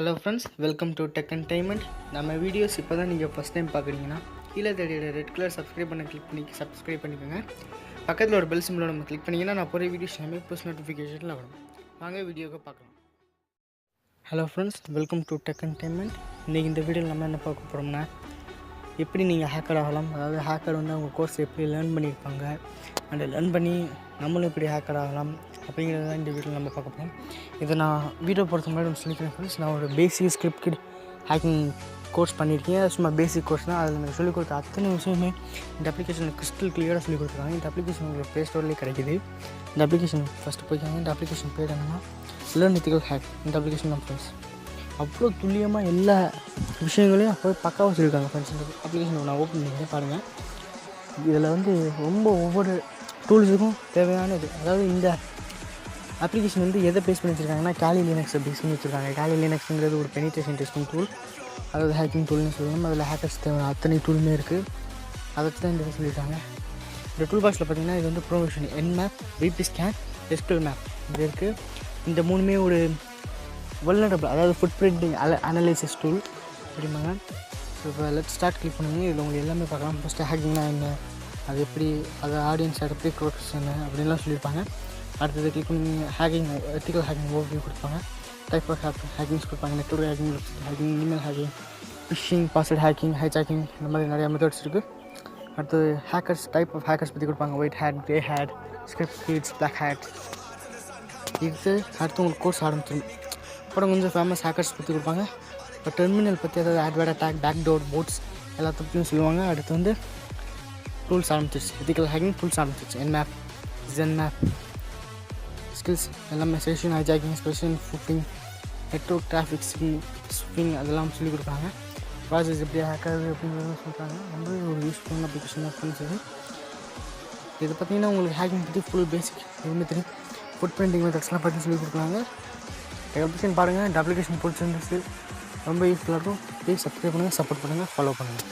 Hello friends, welcome to tech entertainment. நம்ம videos இப்போ தான் நீங்கள் ஃபஸ்ட் டைம் பார்க்குறீங்கன்னா கீழே தெரியுற ரெட் கலர் சப்ஸ்கிரைப் பண்ண கிளிக் பண்ணி சப்ஸ்கிரைப் பண்ணிக்கோங்க. பக்கத்தில் ஒரு பெல் சிம்பிளை நம்ம கிளிக் பண்ணிங்கன்னா நான் போகிற வீடியோஸ் எல்லாமே புஷ் நோட்டிஃபிகேஷனில் வரும். வாங்க வீடியோவை பார்க்கலாம். Hello friends, welcome to tech entertainment. இன்றைக்கி இந்த வீடியோவில் நம்ம என்ன பார்க்க போகிறோம்னா, எப்படி நீங்கள் ஹேக்கர் ஆகலாம், அதாவது ஹேக்கர் வந்து அவங்க கோர்ஸ் எப்படி லேர்ன் பண்ணியிருப்பாங்க, அண்ட் லேர்ன் பண்ணி நம்மளும் எப்படி ஹேக்கர் ஆகலாம் அப்படிங்கிறத தான் இந்த வீடியோவில் நம்ம பார்க்க போகிறோம். இதை நான் வீடியோ பொறுத்த முன்னாடி சொல்லிக்கிறேன் ஃப்ரெண்ட்ஸ், நான் ஒரு பேசிக் ஸ்கிரிப்ட் ஹேக்கிங் கோர்ஸ் பண்ணியிருக்கேன். அது சும்மா பேசிக் கோர்ஸ் தான். அதில் எனக்கு சொல்லிக் கொடுத்த அத்தனை விஷயமே இந்த அப்ளிகேஷனில் கிறிஸ்டல் கிளியராக சொல்லிக் கொடுத்துருக்காங்க. இந்த அப்ளிகேஷன் உங்களுக்கு ப்ளே ஸ்டோர்லேயே கிடைக்கிது. இந்த அப்ளிகேஷன் ஃபஸ்ட்டு போய்க்காங்க. இந்த அப்ளிகேஷன் பேர் என்னன்னா லேர்ன் எத்திக்கல் ஹேக். இந்த அப்ளிகேஷன் தான் ஃப்ரெண்ட்ஸ் அவ்வளோ துல்லியமாக எல்லா விஷயங்களையும் அப்போ பக்காவாக சொல்லியிருக்காங்க ஃப்ரெண்ட்ஸ். இந்த அப்ளிகேஷனை நான் ஓப்பன் பண்ணி பாருங்கள். இதில் வந்து ரொம்ப ஒவ்வொரு டூல்ஸுக்கும் தேவையானது. அதாவது இந்த அப்ளிகேஷன் வந்து எதை பேஸ் பண்ணி வச்சுருக்காங்கன்னா கேலி லினக்ஸை பேஸ் பண்ணி வச்சுருக்காங்க. கேலி லினக்ஸுங்கிறது ஒரு பெனிட்ரேஷன் டெஸ்டிங் டூல், அதாவது ஹேக்கிங் டூல்னு சொல்லணும். அதில் ஹேக்கர்ஸ் தேவை அத்தனை டூலுமே இருக்குது. அதை வச்சு தான் இந்த சொல்லியிருக்காங்க. இந்த டூல் பாக்ஸில் பார்த்திங்கன்னா இது வந்து ப்ரொவிஷன் என்மேப், பிபி ஸ்கேன், எஸ்கியூஎல் மேப் இது இருக்குது. இந்த மூணுமே ஒரு வல்னரபிள், அதாவது ஃபுட் பிரிண்டிங் அனலைசிஸ் டூல் அப்படிம்பாங்க. ஸோ இப்போ லெட் ஸ்டார்ட் கிளிக் பண்ணுங்க. இதில் உங்களுக்கு எல்லாமே பார்க்கலாம். ஃபஸ்ட்டு ஹேக்கிங்னா என்ன, அது எப்படி, அது ஆடியன்ஸ் எப்படி க்ரோட்ஸ் என்ன அப்படின்லாம் சொல்லியிருப்பாங்க. அடுத்தது கிளிக் பண்ணி ஹேக்கிங் எத்திக்கல் ஹேக்கிங் ஓவர்வியூ கொடுப்பாங்க. டைப் ஆஃப் ஹேக்கிங்ஸ் கொடுப்பாங்க. Network hacking, hacking, email hacking, phishing, password hacking, hijacking, இந்த மாதிரி நிறையா மெத்தட்ஸ் இருக்குது. அடுத்தது ஹேக்கர்ஸ், டைப் ஆஃப் ஹேக்கர்ஸ் பற்றி கொடுப்பாங்க. White hat, grey hat, script kids, black hat. இது அடுத்து உங்களுக்கு கோர்ஸ் ஆரம்பிச்சிடும். அப்புறம் கொஞ்சம் ஃபேமஸ் ஹேக்கர்ஸ் பற்றி கொடுப்பாங்க. இப்போ டெர்மினல் பற்றி, அதாவது adware attack, back door, bots எல்லாத்த பற்றியும் சொல்லுவாங்க. அடுத்து வந்து டூல்ஸ் ஆரம்பிச்சிருச்சு. எத்திக்கல் ஹேக்கிங் டூல்ஸ் ஆரம்பிச்சிருச்சு. என்மேப், ஜென்மேப், ஸ்கில்ஸ் எல்லாமே, செஷன் ஹைஜாக்கிங், ஸ்பெஷன் ஃபுட்டிங், நெட்வொர்க் டிராஃபிக் ஸ்பிங் அதெல்லாம் சொல்லிக் கொடுப்பாங்க. ப்ராசஸ் எப்படி ஹேக்கர் அப்படிங்கிறத சொல்கிறாங்க. ரொம்ப ஒரு யூஸ்ஃபுல்லான அப்ளிகேஷன் ஃப்ரெண்ட்ஸ் இது. இதை பார்த்திங்கன்னா உங்களுக்கு ஹேக்கிங் பற்றி ஃபுல் பேசிக் எதுவுமே தெரியும். ஃபுட் பிரிண்டிங் மெத்தட்ஸ்லாம் பற்றி சொல்லிக் கொடுக்குறாங்க. அப்ளிகேஷன் பாருங்கள். இந்த அப்ளிகேஷன் பிடிச்சிருந்துச்சு, ரொம்ப யூஸ்ஃபுல்லாக இருக்கும். ப்ளீஸ் சப்ஸ்கிரைப் பண்ணுங்கள், சப்போர்ட் பண்ணுங்கள், ஃபாலோ பண்ணுங்கள்.